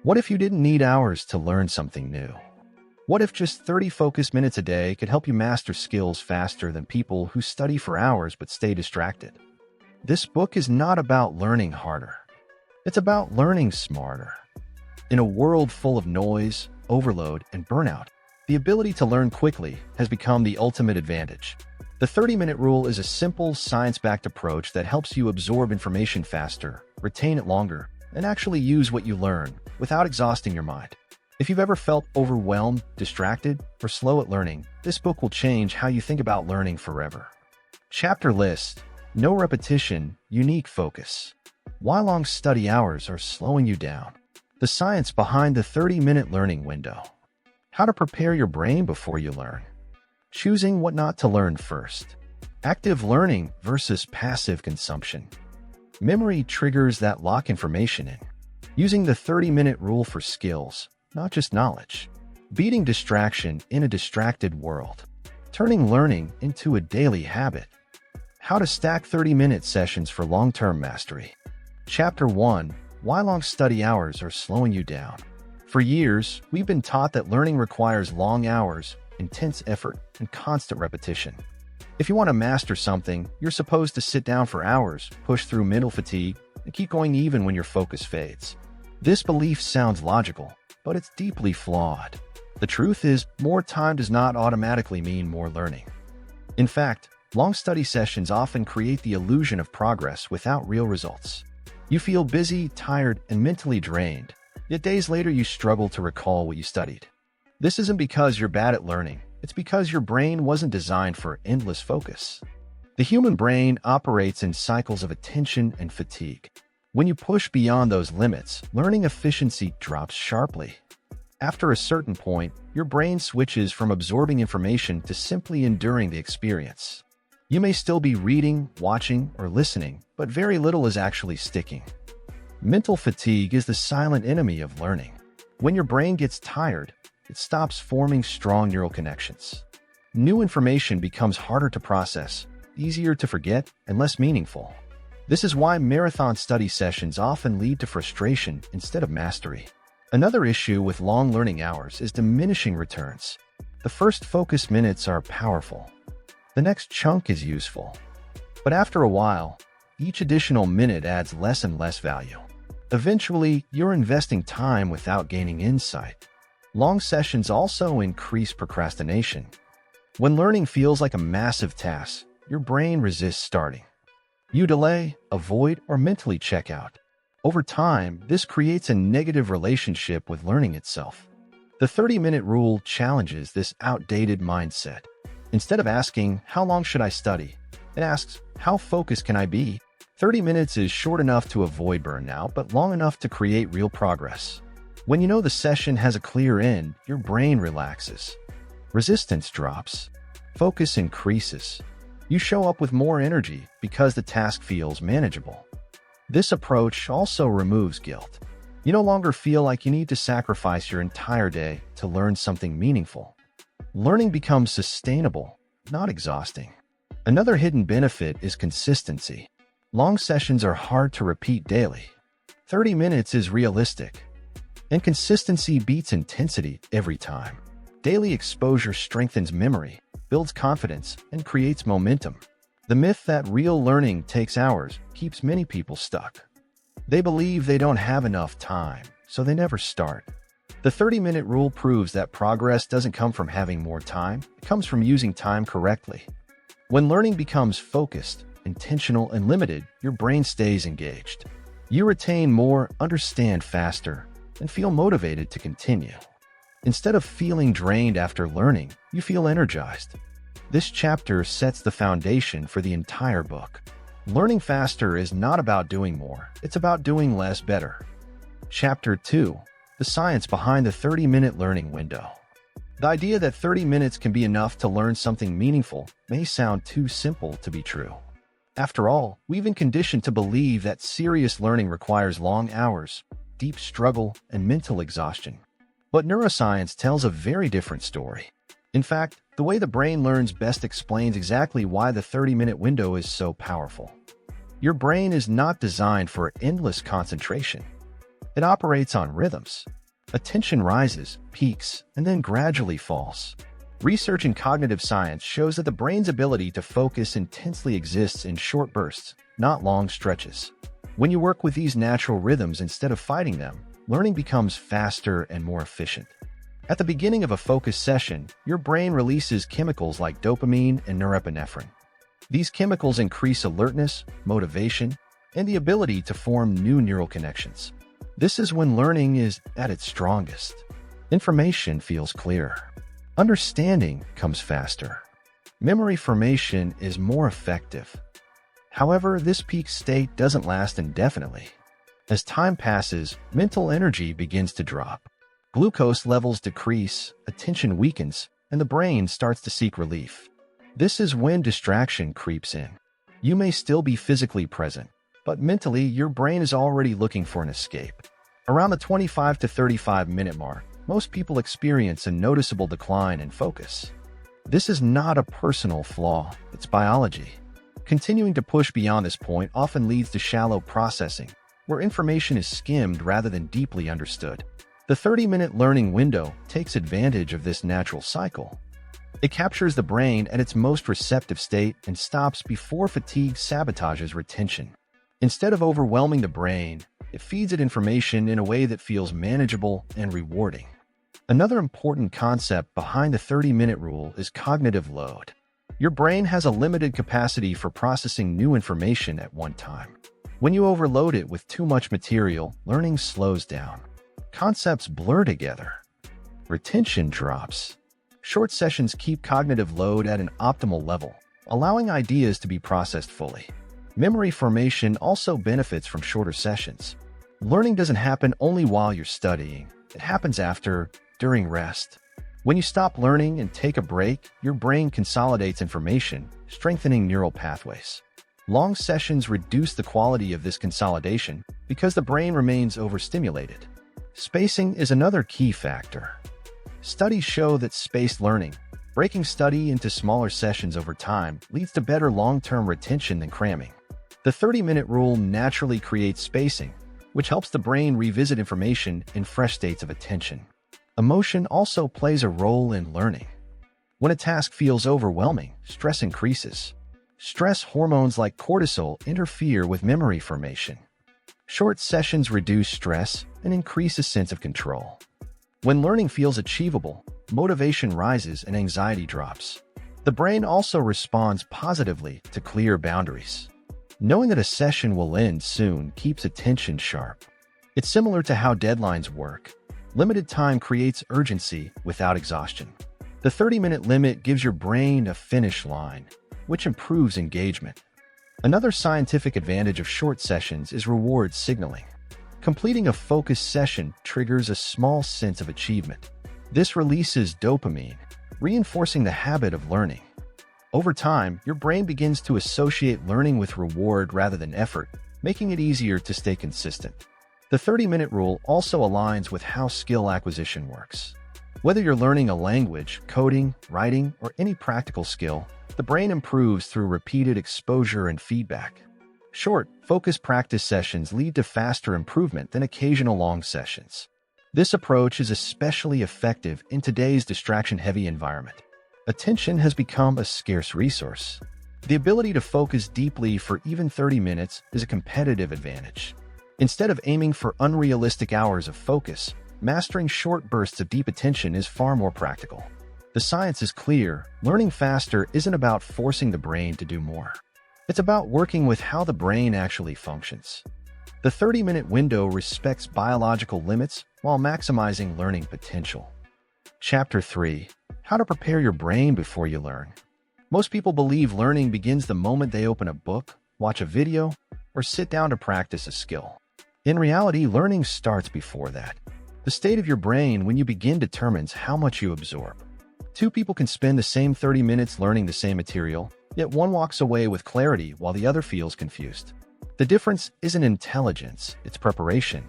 What if you didn't need hours to learn something new? What if just 30 focused minutes a day could help you master skills faster than people who study for hours but stay distracted? This book is not about learning harder. It's about learning smarter. In a world full of noise, overload, and burnout, the ability to learn quickly has become the ultimate advantage. The 30-minute rule is a simple, science-backed approach that helps you absorb information faster, retain it longer, and actually use what you learn without exhausting your mind. If you've ever felt overwhelmed, distracted, or slow at learning, this book will change how you think about learning forever. Chapter list: No repetition, unique focus. Why long study hours are slowing you down. The science behind the 30-minute learning window. How to prepare your brain before you learn. Choosing what not to learn first. Active learning versus passive consumption. Memory triggers that lock information in. Using the 30-minute rule for skills, not just knowledge. Beating distraction in a distracted world. Turning learning into a daily habit. How to stack 30-minute sessions for long-term mastery. Chapter 1: Why long study hours are slowing you down. For years, we've been taught that learning requires long hours, intense effort, and constant repetition. If you want to master something, you're supposed to sit down for hours, push through mental fatigue, and keep going even when your focus fades. This belief sounds logical, but it's deeply flawed. The truth is, more time does not automatically mean more learning. In fact, long study sessions often create the illusion of progress without real results. You feel busy, tired, and mentally drained, yet days later you struggle to recall what you studied. This isn't because you're bad at learning, it's because your brain wasn't designed for endless focus. The human brain operates in cycles of attention and fatigue. When you push beyond those limits, learning efficiency drops sharply. After a certain point, your brain switches from absorbing information to simply enduring the experience. You may still be reading, watching, or listening, but very little is actually sticking. Mental fatigue is the silent enemy of learning. When your brain gets tired, it stops forming strong neural connections. New information becomes harder to process, easier to forget, and less meaningful. This is why marathon study sessions often lead to frustration instead of mastery. Another issue with long learning hours is diminishing returns. The first focused minutes are powerful. The next chunk is useful. But after a while, each additional minute adds less and less value. Eventually, you're investing time without gaining insight. Long sessions also increase procrastination. When learning feels like a massive task, your brain resists starting. You delay, avoid, or mentally check out. Over time, this creates a negative relationship with learning itself. The 30-minute rule challenges this outdated mindset. Instead of asking, "How long should I study?" it asks, "How focused can I be?" 30 minutes is short enough to avoid burnout, but long enough to create real progress. When you know the session has a clear end, your brain relaxes. Resistance drops. Focus increases. You show up with more energy because the task feels manageable. This approach also removes guilt. You no longer feel like you need to sacrifice your entire day to learn something meaningful. Learning becomes sustainable, not exhausting. Another hidden benefit is consistency. Long sessions are hard to repeat daily. 30 minutes is realistic. And consistency beats intensity every time. Daily exposure strengthens memory, builds confidence, and creates momentum. The myth that real learning takes hours keeps many people stuck. They believe they don't have enough time, so they never start. The 30-minute rule proves that progress doesn't come from having more time, it comes from using time correctly. When learning becomes focused, intentional, and limited, your brain stays engaged. You retain more, understand faster, and feel motivated to continue. Instead of feeling drained after learning, you feel energized. This chapter sets the foundation for the entire book. Learning faster is not about doing more, it's about doing less better. Chapter 2: The Science Behind the 30-Minute Learning Window. The idea that 30 minutes can be enough to learn something meaningful may sound too simple to be true. After all, we've been conditioned to believe that serious learning requires long hours, deep struggle, and mental exhaustion. But neuroscience tells a very different story. In fact, the way the brain learns best explains exactly why the 30-minute window is so powerful. Your brain is not designed for endless concentration. It operates on rhythms. Attention rises, peaks, and then gradually falls. Research in cognitive science shows that the brain's ability to focus intensely exists in short bursts, not long stretches. When you work with these natural rhythms instead of fighting them, learning becomes faster and more efficient. At the beginning of a focus session, your brain releases chemicals like dopamine and norepinephrine. These chemicals increase alertness, motivation, and the ability to form new neural connections. This is when learning is at its strongest. Information feels clearer. Understanding comes faster. Memory formation is more effective. However, this peak state doesn't last indefinitely. As time passes, mental energy begins to drop. Glucose levels decrease, attention weakens, and the brain starts to seek relief. This is when distraction creeps in. You may still be physically present, but mentally your brain is already looking for an escape. Around the 25 to 35-minute mark, most people experience a noticeable decline in focus. This is not a personal flaw, it's biology. Continuing to push beyond this point often leads to shallow processing, where information is skimmed rather than deeply understood. The 30-minute learning window takes advantage of this natural cycle. It captures the brain at its most receptive state and stops before fatigue sabotages retention. Instead of overwhelming the brain, it feeds it information in a way that feels manageable and rewarding. Another important concept behind the 30-minute rule is cognitive load. Your brain has a limited capacity for processing new information at one time. When you overload it with too much material, learning slows down. Concepts blur together. Retention drops. Short sessions keep cognitive load at an optimal level, allowing ideas to be processed fully. Memory formation also benefits from shorter sessions. Learning doesn't happen only while you're studying. It happens after, during rest. When you stop learning and take a break, your brain consolidates information, strengthening neural pathways. Long sessions reduce the quality of this consolidation because the brain remains overstimulated. Spacing is another key factor. Studies show that spaced learning, breaking study into smaller sessions over time, leads to better long-term retention than cramming. The 30-minute rule naturally creates spacing, which helps the brain revisit information in fresh states of attention. Emotion also plays a role in learning. When a task feels overwhelming, stress increases. Stress hormones like cortisol interfere with memory formation. Short sessions reduce stress and increase a sense of control. When learning feels achievable, motivation rises and anxiety drops. The brain also responds positively to clear boundaries. Knowing that a session will end soon keeps attention sharp. It's similar to how deadlines work. Limited time creates urgency without exhaustion. The 30-minute limit gives your brain a finish line, which improves engagement. Another scientific advantage of short sessions is reward signaling. Completing a focused session triggers a small sense of achievement. This releases dopamine, reinforcing the habit of learning. Over time, your brain begins to associate learning with reward rather than effort, making it easier to stay consistent. The 30-minute rule also aligns with how skill acquisition works. Whether you're learning a language, coding, writing, or any practical skill, the brain improves through repeated exposure and feedback. Short, focused practice sessions lead to faster improvement than occasional long sessions. This approach is especially effective in today's distraction-heavy environment. Attention has become a scarce resource. The ability to focus deeply for even 30 minutes is a competitive advantage. Instead of aiming for unrealistic hours of focus, mastering short bursts of deep attention is far more practical. The science is clear. Learning faster isn't about forcing the brain to do more. It's about working with how the brain actually functions. The 30-minute window respects biological limits while maximizing learning potential. Chapter 3. How to prepare your brain before you learn. Most people believe learning begins the moment they open a book, watch a video, or sit down to practice a skill. In reality, learning starts before that. The state of your brain when you begin determines how much you absorb. Two people can spend the same 30 minutes learning the same material, yet one walks away with clarity while the other feels confused. The difference isn't intelligence, it's preparation.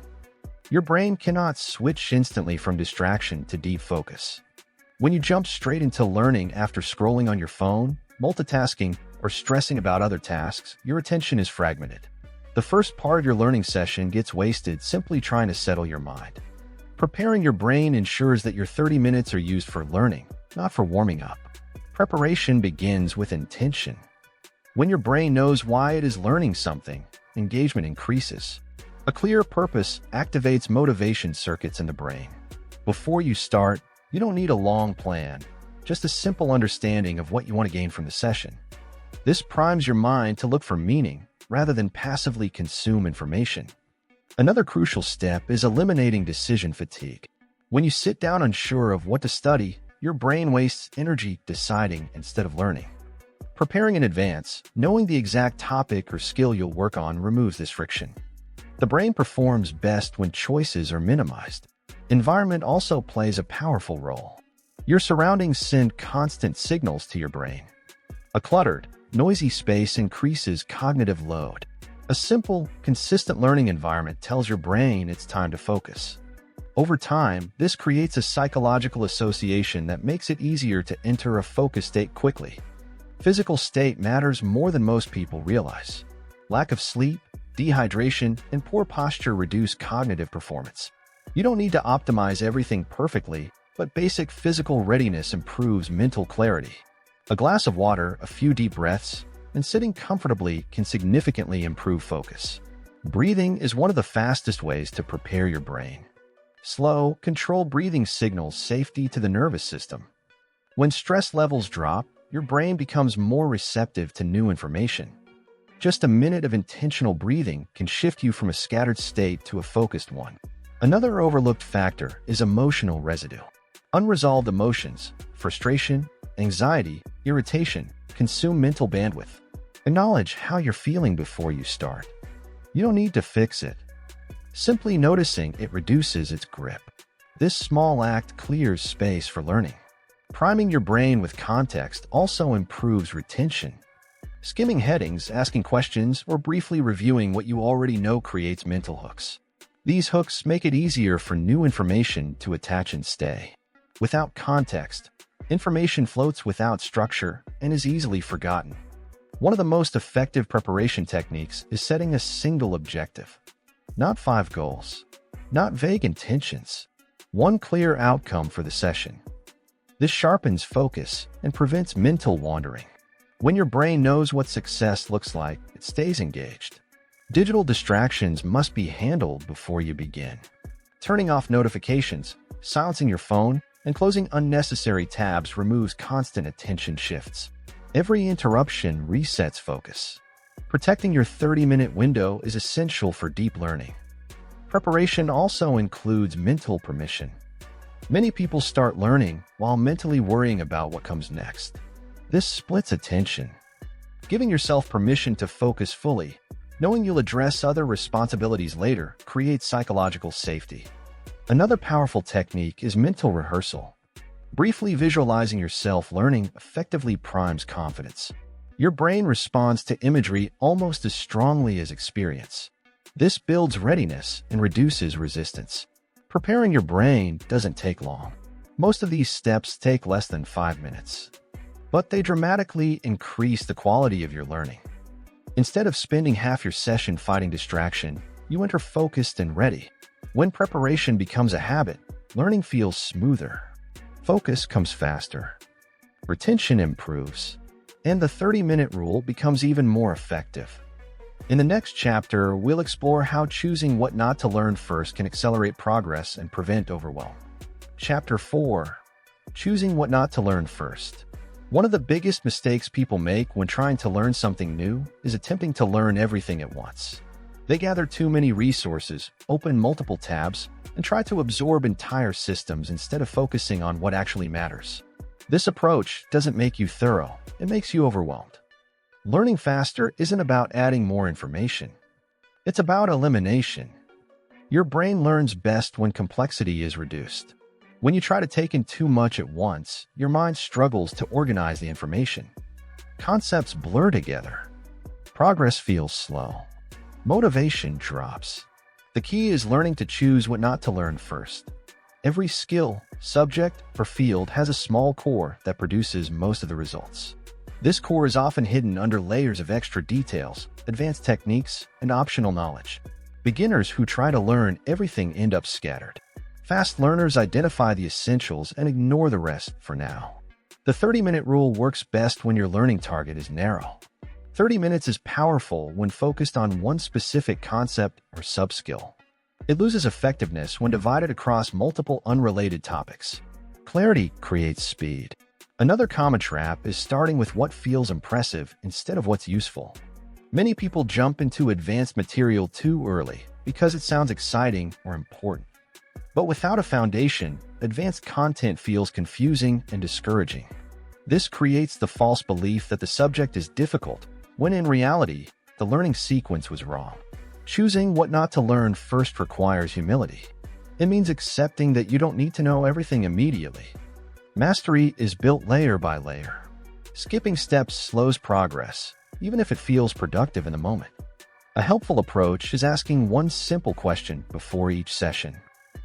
Your brain cannot switch instantly from distraction to deep focus. When you jump straight into learning after scrolling on your phone, multitasking, or stressing about other tasks, your attention is fragmented. The first part of your learning session gets wasted simply trying to settle your mind. Preparing your brain ensures that your 30 minutes are used for learning, not for warming up. Preparation begins with intention. When your brain knows why it is learning something, engagement increases. A clear purpose activates motivation circuits in the brain. Before you start, you don't need a long plan, just a simple understanding of what you want to gain from the session. This primes your mind to look for meaning rather than passively consume information. Another crucial step is eliminating decision fatigue. When you sit down unsure of what to study, your brain wastes energy deciding instead of learning. Preparing in advance, knowing the exact topic or skill you'll work on removes this friction. The brain performs best when choices are minimized. Environment also plays a powerful role. Your surroundings send constant signals to your brain. A cluttered, noisy space increases cognitive load. A simple, consistent learning environment tells your brain it's time to focus. Over time, this creates a psychological association that makes it easier to enter a focused state quickly. Physical state matters more than most people realize. Lack of sleep, dehydration, and poor posture reduce cognitive performance. You don't need to optimize everything perfectly, but basic physical readiness improves mental clarity. A glass of water, a few deep breaths, and sitting comfortably can significantly improve focus. Breathing is one of the fastest ways to prepare your brain. Slow, controlled breathing signals safety to the nervous system. When stress levels drop, your brain becomes more receptive to new information. Just a minute of intentional breathing can shift you from a scattered state to a focused one. Another overlooked factor is emotional residue. Unresolved emotions, frustration, anxiety, irritation, consume mental bandwidth. Acknowledge how you're feeling before you start. You don't need to fix it. Simply noticing it reduces its grip. This small act clears space for learning. Priming your brain with context also improves retention. Skimming headings, asking questions, or briefly reviewing what you already know creates mental hooks. These hooks make it easier for new information to attach and stay. Without context, information floats without structure and is easily forgotten. One of the most effective preparation techniques is setting a single objective. Not 5 goals, not vague intentions. One clear outcome for the session. This sharpens focus and prevents mental wandering. When your brain knows what success looks like, it stays engaged. Digital distractions must be handled before you begin. Turning off notifications, silencing your phone, and closing unnecessary tabs removes constant attention shifts. Every interruption resets focus. Protecting your 30-minute window is essential for deep learning. Preparation also includes mental permission. Many people start learning while mentally worrying about what comes next. This splits attention. Giving yourself permission to focus fully, knowing you'll address other responsibilities later, creates psychological safety. Another powerful technique is mental rehearsal. Briefly visualizing yourself learning effectively primes confidence. Your brain responds to imagery almost as strongly as experience. This builds readiness and reduces resistance. Preparing your brain doesn't take long. Most of these steps take less than 5 minutes. But they dramatically increase the quality of your learning. Instead of spending half your session fighting distraction, you enter focused and ready. When preparation becomes a habit, learning feels smoother. Focus comes faster. Retention improves. And the 30-minute rule becomes even more effective. In the next chapter, we'll explore how choosing what not to learn first can accelerate progress and prevent overwhelm. Chapter 4. Choosing what not to learn first. One of the biggest mistakes people make when trying to learn something new is attempting to learn everything at once. They gather too many resources, open multiple tabs, and try to absorb entire systems instead of focusing on what actually matters. This approach doesn't make you thorough, it makes you overwhelmed. Learning faster isn't about adding more information. It's about elimination. Your brain learns best when complexity is reduced. When you try to take in too much at once, your mind struggles to organize the information. Concepts blur together. Progress feels slow. Motivation drops. The key is learning to choose what not to learn first. Every skill, subject, or field has a small core that produces most of the results. This core is often hidden under layers of extra details, advanced techniques, and optional knowledge. Beginners who try to learn everything end up scattered. Fast learners identify the essentials and ignore the rest for now. The 30-minute rule works best when your learning target is narrow. 30 minutes is powerful when focused on one specific concept or subskill. It loses effectiveness when divided across multiple unrelated topics. Clarity creates speed. Another common trap is starting with what feels impressive instead of what's useful. Many people jump into advanced material too early because it sounds exciting or important. But without a foundation, advanced content feels confusing and discouraging. This creates the false belief that the subject is difficult, when in reality, the learning sequence was wrong. Choosing what not to learn first requires humility. It means accepting that you don't need to know everything immediately. Mastery is built layer by layer. Skipping steps slows progress, even if it feels productive in the moment. A helpful approach is asking one simple question before each session.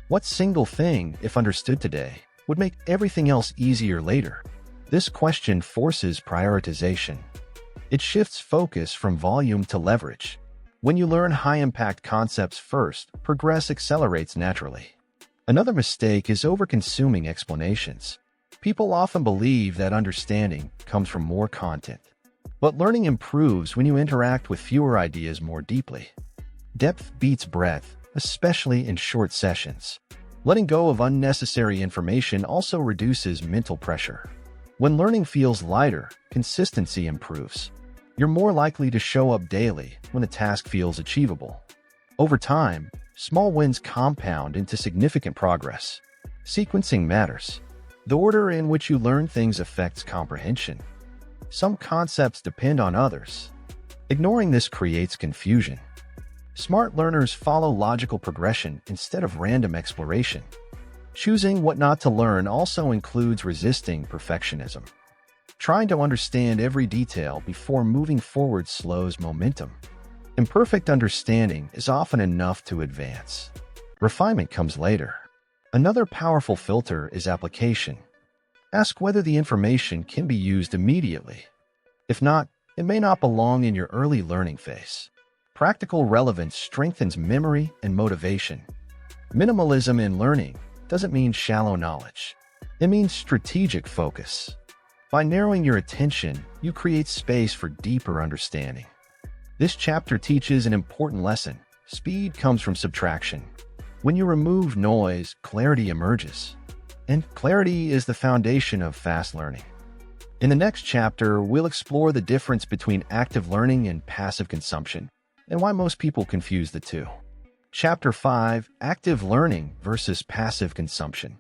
What single thing, if understood today, would make everything else easier later? This question forces prioritization. It shifts focus from volume to leverage. When you learn high-impact concepts first, progress accelerates naturally. Another mistake is over-consuming explanations. People often believe that understanding comes from more content. But learning improves when you interact with fewer ideas more deeply. Depth beats breadth, especially in short sessions. Letting go of unnecessary information also reduces mental pressure. When learning feels lighter, consistency improves. You're more likely to show up daily when a task feels achievable. Over time, small wins compound into significant progress. Sequencing matters. The order in which you learn things affects comprehension. Some concepts depend on others. Ignoring this creates confusion. Smart learners follow logical progression instead of random exploration. Choosing what not to learn also includes resisting perfectionism. Trying to understand every detail before moving forward slows momentum. Imperfect understanding is often enough to advance. Refinement comes later. Another powerful filter is application. Ask whether the information can be used immediately. If not, it may not belong in your early learning phase. Practical relevance strengthens memory and motivation. Minimalism in learning doesn't mean shallow knowledge. It means strategic focus. By narrowing your attention, you create space for deeper understanding. This chapter teaches an important lesson. Speed comes from subtraction. When you remove noise, clarity emerges. And clarity is the foundation of fast learning. In the next chapter, we'll explore the difference between active learning and passive consumption, and why most people confuse the two. Chapter 5: Active Learning versus Passive Consumption.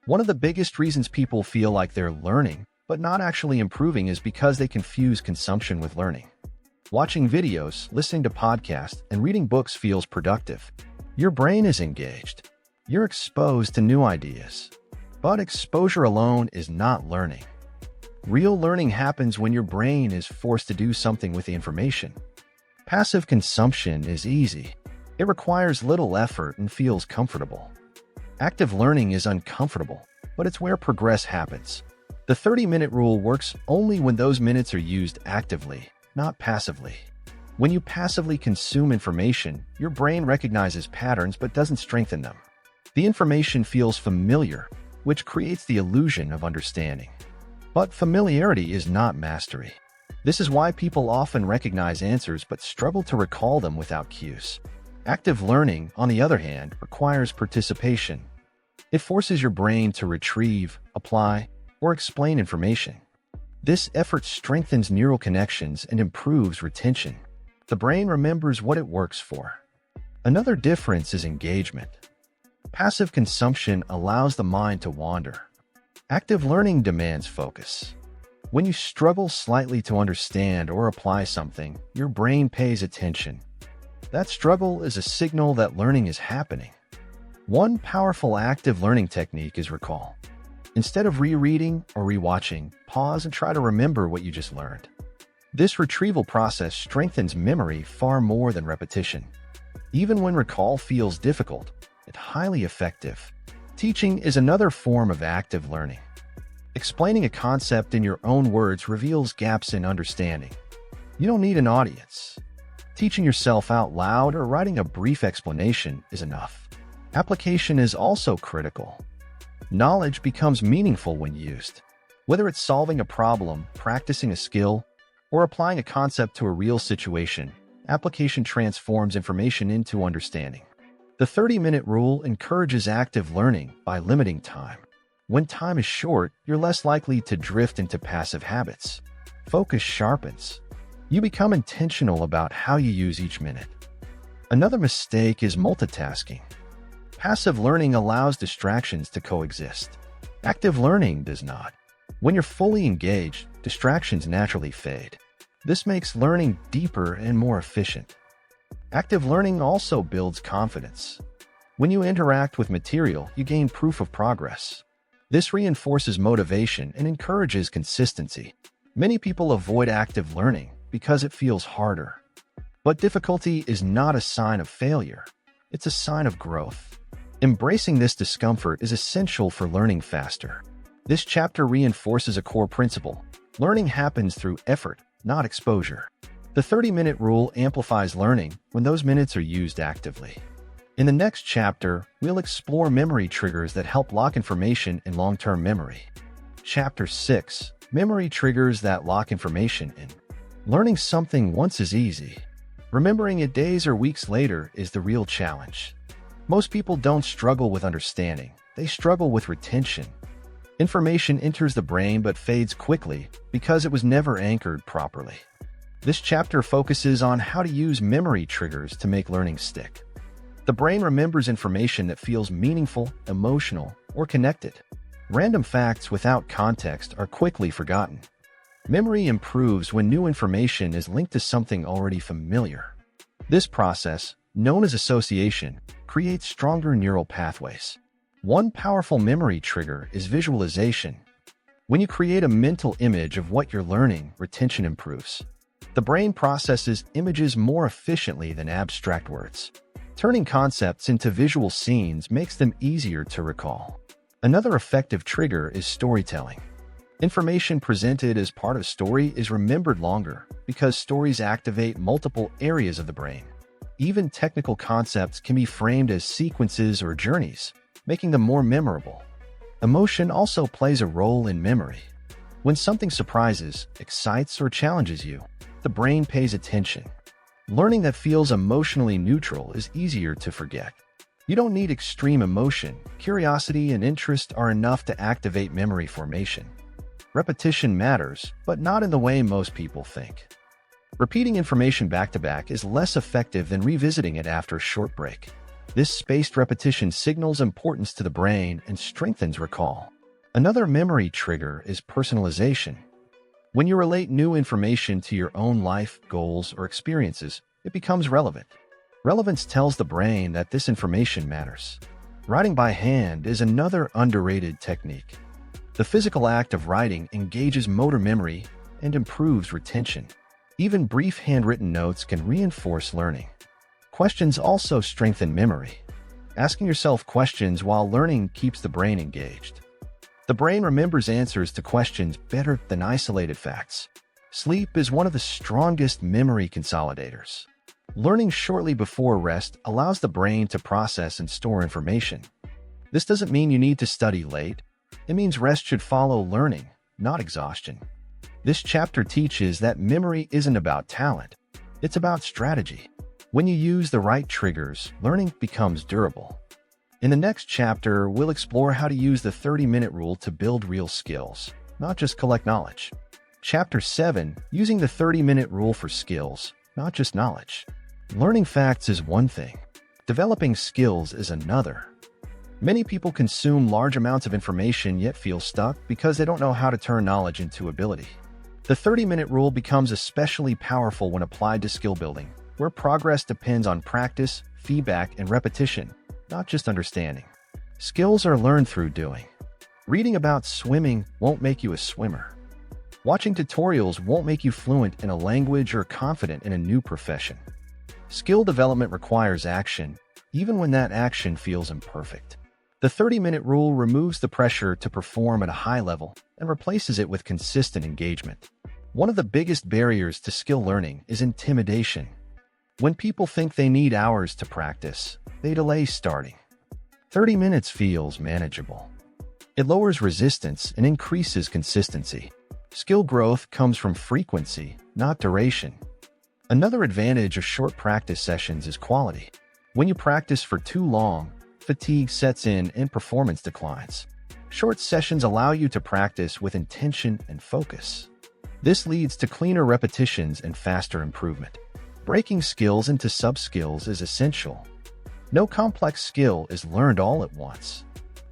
One of the biggest reasons people feel like they're learning, but not actually improving, is because they confuse consumption with learning. Watching videos, listening to podcasts, and reading books feels productive. Your brain is engaged. You're exposed to new ideas. But exposure alone is not learning. Real learning happens when your brain is forced to do something with the information. Passive consumption is easy. It requires little effort and feels comfortable. Active learning is uncomfortable, but it's where progress happens. The 30-minute rule works only when those minutes are used actively, not passively. When you passively consume information, your brain recognizes patterns but doesn't strengthen them. The information feels familiar, which creates the illusion of understanding. But familiarity is not mastery. This is why people often recognize answers but struggle to recall them without cues. Active learning, on the other hand, requires participation. It forces your brain to retrieve, apply, or explain information. This effort strengthens neural connections and improves retention. The brain remembers what it works for. Another difference is engagement. Passive consumption allows the mind to wander. Active learning demands focus. When you struggle slightly to understand or apply something, your brain pays attention. That struggle is a signal that learning is happening. One powerful active learning technique is recall. Instead of rereading or rewatching, pause and try to remember what you just learned. This retrieval process strengthens memory far more than repetition. Even when recall feels difficult, it's highly effective. Teaching is another form of active learning. Explaining a concept in your own words reveals gaps in understanding. You don't need an audience. Teaching yourself out loud or writing a brief explanation is enough. Application is also critical. Knowledge becomes meaningful when used. Whether it's solving a problem, practicing a skill, or applying a concept to a real situation, application transforms information into understanding. The 30-minute rule encourages active learning by limiting time. When time is short, you're less likely to drift into passive habits. Focus sharpens. You become intentional about how you use each minute. Another mistake is multitasking. Passive learning allows distractions to coexist. Active learning does not. When you're fully engaged, distractions naturally fade. This makes learning deeper and more efficient. Active learning also builds confidence. When you interact with material, you gain proof of progress. This reinforces motivation and encourages consistency. Many people avoid active learning because it feels harder. But difficulty is not a sign of failure. It's a sign of growth. Embracing this discomfort is essential for learning faster. This chapter reinforces a core principle. Learning happens through effort, not exposure. The 30-minute rule amplifies learning when those minutes are used actively. In the next chapter, we'll explore memory triggers that help lock information in long-term memory. Chapter 6: Memory triggers that lock information in. Learning something once is easy. Remembering it days or weeks later is the real challenge. Most people don't struggle with understanding. They struggle with retention. Information enters the brain but fades quickly because it was never anchored properly. This chapter focuses on how to use memory triggers to make learning stick. The brain remembers information that feels meaningful, emotional, or connected. Random facts without context are quickly forgotten. Memory improves when new information is linked to something already familiar. This process, known as association, creates stronger neural pathways. One powerful memory trigger is visualization. When you create a mental image of what you're learning, retention improves. The brain processes images more efficiently than abstract words. Turning concepts into visual scenes makes them easier to recall. Another effective trigger is storytelling. Information presented as part of a story is remembered longer because stories activate multiple areas of the brain. Even technical concepts can be framed as sequences or journeys, making them more memorable. Emotion also plays a role in memory. When something surprises, excites, or challenges you, the brain pays attention. Learning that feels emotionally neutral is easier to forget. You don't need extreme emotion. Curiosity and interest are enough to activate memory formation. Repetition matters, but not in the way most people think. Repeating information back-to-back is less effective than revisiting it after a short break. This spaced repetition signals importance to the brain and strengthens recall. Another memory trigger is personalization. When you relate new information to your own life, goals, or experiences, it becomes relevant. Relevance tells the brain that this information matters. Writing by hand is another underrated technique. The physical act of writing engages motor memory and improves retention. Even brief handwritten notes can reinforce learning. Questions also strengthen memory. Asking yourself questions while learning keeps the brain engaged. The brain remembers answers to questions better than isolated facts. Sleep is one of the strongest memory consolidators. Learning shortly before rest allows the brain to process and store information. This doesn't mean you need to study late. It means rest should follow learning, not exhaustion. This chapter teaches that memory isn't about talent. It's about strategy. When you use the right triggers, learning becomes durable. In the next chapter, we'll explore how to use the 30-minute rule to build real skills, not just collect knowledge. Chapter 7, Using the 30-minute rule for skills, not just knowledge. Learning facts is one thing. Developing skills is another. Many people consume large amounts of information yet feel stuck because they don't know how to turn knowledge into ability. The 30-minute rule becomes especially powerful when applied to skill building, where progress depends on practice, feedback, and repetition, not just understanding. Skills are learned through doing. Reading about swimming won't make you a swimmer. Watching tutorials won't make you fluent in a language or confident in a new profession. Skill development requires action, even when that action feels imperfect. The 30-minute rule removes the pressure to perform at a high level and replaces it with consistent engagement. One of the biggest barriers to skill learning is intimidation. When people think they need hours to practice, they delay starting. 30 minutes feels manageable. It lowers resistance and increases consistency. Skill growth comes from frequency, not duration. Another advantage of short practice sessions is quality. When you practice for too long, fatigue sets in and performance declines. Short sessions allow you to practice with intention and focus. This leads to cleaner repetitions and faster improvement. Breaking skills into sub-skills is essential. No complex skill is learned all at once.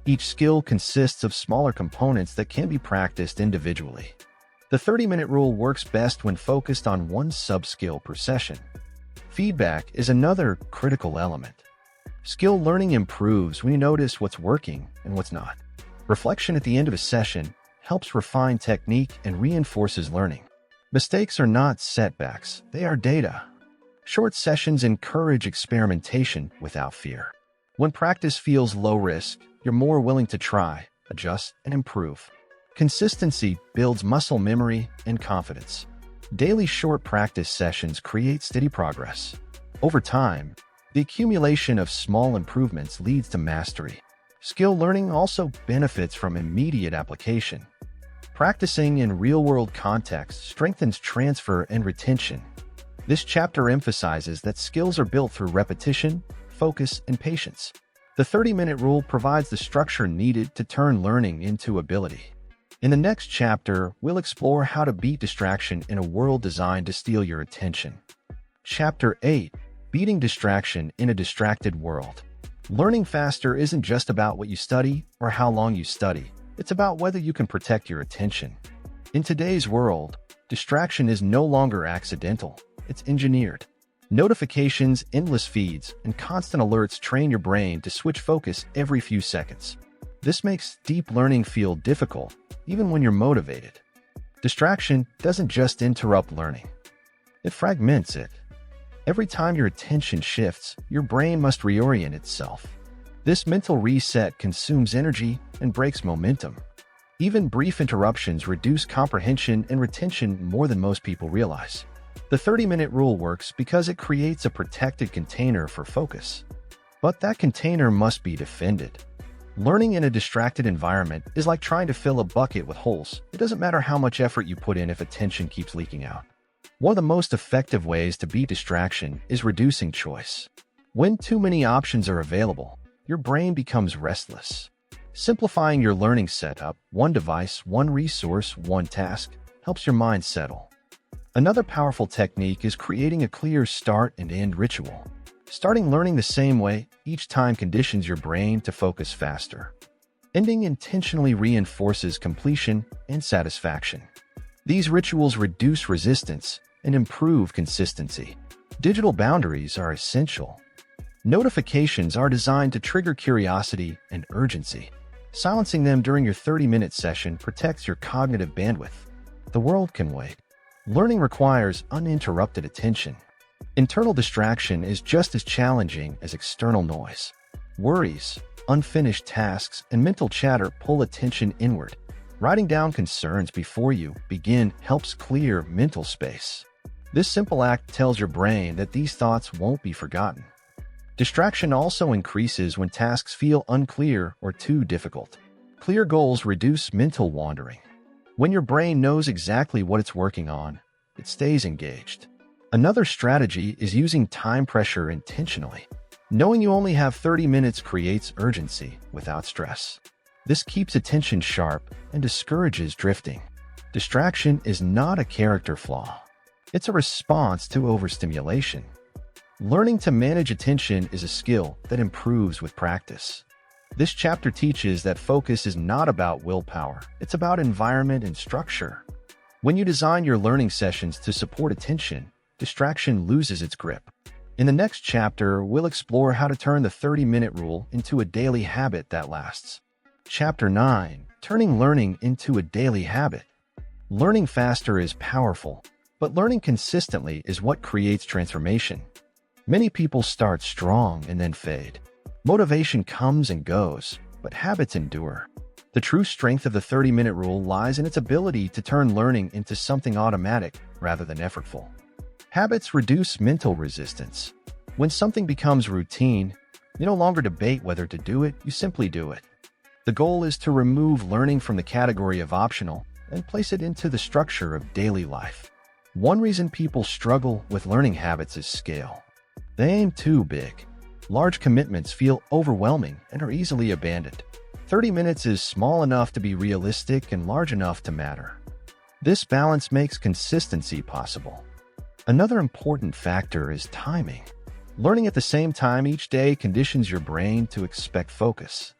Each skill consists of smaller components that can be practiced individually. The 30-minute rule works best when focused on one sub-skill per session. Feedback is another critical element. Skill learning improves when you notice what's working and what's not. Reflection at the end of a session helps refine technique and reinforces learning. Mistakes are not setbacks, they are data. Short sessions encourage experimentation without fear. When practice feels low risk, you're more willing to try, adjust, and improve. Consistency builds muscle memory and confidence. Daily short practice sessions create steady progress. Over time, the accumulation of small improvements leads to mastery. Skill learning also benefits from immediate application. Practicing in real-world contexts strengthens transfer and retention. This chapter emphasizes that skills are built through repetition, focus, and patience. The 30-minute rule provides the structure needed to turn learning into ability. In the next chapter, we'll explore how to beat distraction in a world designed to steal your attention. Chapter 8: Beating Distraction in a Distracted World. Learning faster isn't just about what you study or how long you study. It's about whether you can protect your attention. In today's world, distraction is no longer accidental. It's engineered. Notifications, endless feeds, and constant alerts train your brain to switch focus every few seconds. This makes deep learning feel difficult, even when you're motivated. Distraction doesn't just interrupt learning. It fragments it. Every time your attention shifts, your brain must reorient itself. This mental reset consumes energy and breaks momentum. Even brief interruptions reduce comprehension and retention more than most people realize. The 30-minute rule works because it creates a protected container for focus. But that container must be defended. Learning in a distracted environment is like trying to fill a bucket with holes. It doesn't matter how much effort you put in if attention keeps leaking out. One of the most effective ways to beat distraction is reducing choice. When too many options are available, your brain becomes restless. Simplifying your learning setup, one device, one resource, one task, helps your mind settle. Another powerful technique is creating a clear start and end ritual. Starting learning the same way each time conditions your brain to focus faster. Ending intentionally reinforces completion and satisfaction. These rituals reduce resistance and improve consistency. Digital boundaries are essential. Notifications are designed to trigger curiosity and urgency. Silencing them during your 30-minute session protects your cognitive bandwidth. The world can wait. Learning requires uninterrupted attention. Internal distraction is just as challenging as external noise. Worries, unfinished tasks, and mental chatter pull attention inward. Writing down concerns before you begin helps clear mental space. This simple act tells your brain that these thoughts won't be forgotten. Distraction also increases when tasks feel unclear or too difficult. Clear goals reduce mental wandering. When your brain knows exactly what it's working on, it stays engaged. Another strategy is using time pressure intentionally. Knowing you only have 30 minutes creates urgency without stress. This keeps attention sharp and discourages drifting. Distraction is not a character flaw. It's a response to overstimulation. Learning to manage attention is a skill that improves with practice. This chapter teaches that focus is not about willpower. It's about environment and structure. When you design your learning sessions to support attention, distraction loses its grip. In the next chapter, we'll explore how to turn the 30-minute rule into a daily habit that lasts. Chapter 9: Turning Learning into a Daily Habit. Learning faster is powerful, but learning consistently is what creates transformation. Many people start strong and then fade. Motivation comes and goes, but habits endure. The true strength of the 30-minute rule lies in its ability to turn learning into something automatic rather than effortful. Habits reduce mental resistance. When something becomes routine, you no longer debate whether to do it, you simply do it. The goal is to remove learning from the category of optional and place it into the structure of daily life. One reason people struggle with learning habits is scale. They aim too big. Large commitments feel overwhelming and are easily abandoned. 30 minutes is small enough to be realistic and large enough to matter. This balance makes consistency possible. Another important factor is timing. Learning at the same time each day conditions your brain to expect focus.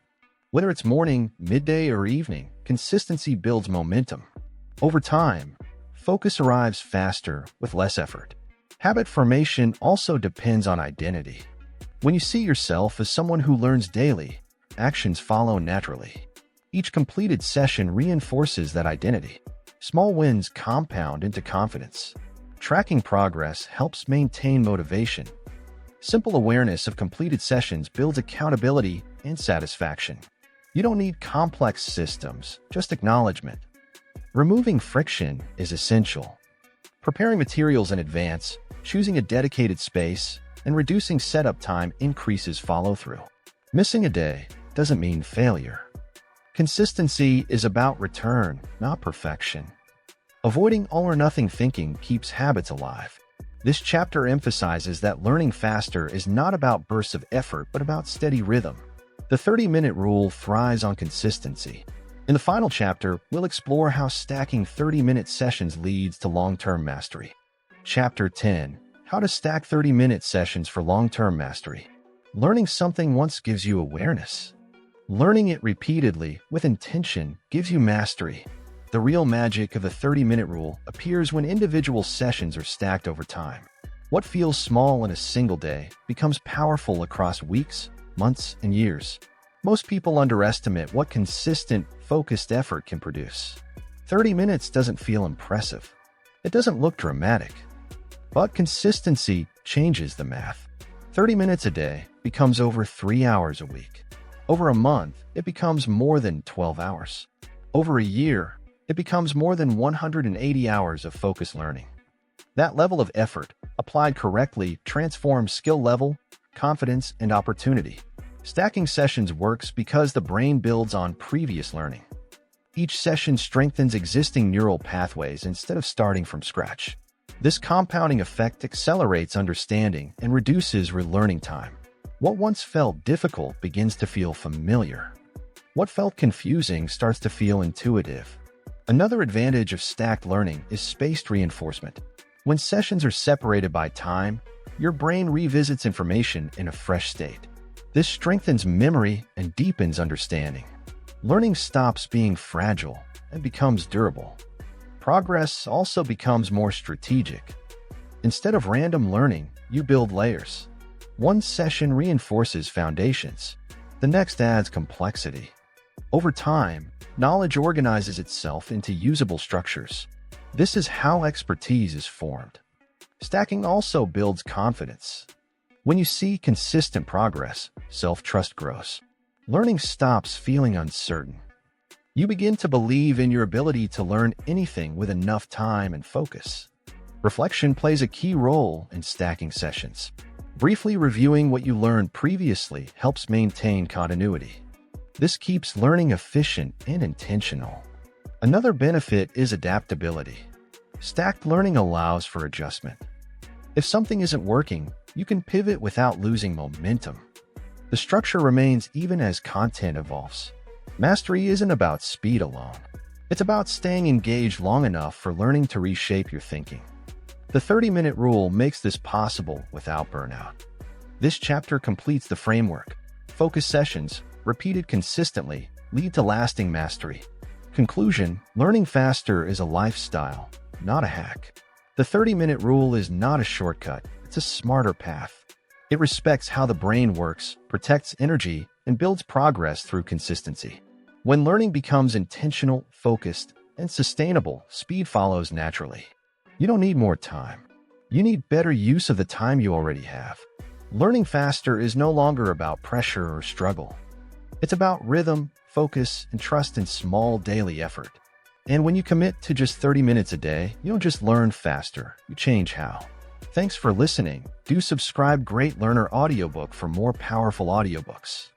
Whether it's morning, midday, or evening, consistency builds momentum. Over time, focus arrives faster with less effort. Habit formation also depends on identity. When you see yourself as someone who learns daily, actions follow naturally. Each completed session reinforces that identity. Small wins compound into confidence. Tracking progress helps maintain motivation. Simple awareness of completed sessions builds accountability and satisfaction. You don't need complex systems, just acknowledgement. Removing friction is essential. Preparing materials in advance, choosing a dedicated space, and reducing setup time increases follow-through. Missing a day doesn't mean failure. Consistency is about return, not perfection. Avoiding all-or-nothing thinking keeps habits alive. This chapter emphasizes that learning faster is not about bursts of effort but about steady rhythm. The 30-minute rule thrives on consistency. In the final chapter, we'll explore how stacking 30-minute sessions leads to long-term mastery. Chapter 10: How to Stack 30-minute Sessions for Long-Term Mastery. Learning something once gives you awareness. Learning it repeatedly, with intention, gives you mastery. The real magic of the 30-minute rule appears when individual sessions are stacked over time. What feels small in a single day becomes powerful across weeks, months, and years. Most people underestimate what consistent, focused effort can produce. 30 minutes doesn't feel impressive. It doesn't look dramatic. But consistency changes the math. 30 minutes a day becomes over 3 hours a week. Over a month, it becomes more than 12 hours. Over a year, it becomes more than 180 hours of focused learning. That level of effort, applied correctly, transforms skill level, confidence, and opportunity. Stacking sessions works because the brain builds on previous learning. Each session strengthens existing neural pathways instead of starting from scratch. This compounding effect accelerates understanding and reduces relearning time. What once felt difficult begins to feel familiar. What felt confusing starts to feel intuitive. Another advantage of stacked learning is spaced reinforcement. When sessions are separated by time, your brain revisits information in a fresh state. This strengthens memory and deepens understanding. Learning stops being fragile and becomes durable. Progress also becomes more strategic. Instead of random learning, you build layers. One session reinforces foundations. The next adds complexity. Over time, knowledge organizes itself into usable structures. This is how expertise is formed. Stacking also builds confidence. When you see consistent progress, self-trust grows. Learning stops feeling uncertain. You begin to believe in your ability to learn anything with enough time and focus. Reflection plays a key role in stacking sessions. Briefly reviewing what you learned previously helps maintain continuity. This keeps learning efficient and intentional. Another benefit is adaptability. Stacked learning allows for adjustment. If something isn't working, you can pivot without losing momentum. The structure remains even as content evolves. Mastery isn't about speed alone. It's about staying engaged long enough for learning to reshape your thinking. The 30-minute rule makes this possible without burnout. This chapter completes the framework. Focus sessions, repeated consistently, lead to lasting mastery. Conclusion: learning faster is a lifestyle, not a hack. The 30-minute rule is not a shortcut, it's a smarter path. It respects how the brain works, protects energy, and builds progress through consistency. When learning becomes intentional, focused, and sustainable, speed follows naturally. You don't need more time. You need better use of the time you already have. Learning faster is no longer about pressure or struggle. It's about rhythm, focus, and trust in small daily effort. And when you commit to just 30 minutes a day, you don't just learn faster, you change how. Thanks for listening. Do subscribe Great Learner Audiobook for more powerful audiobooks.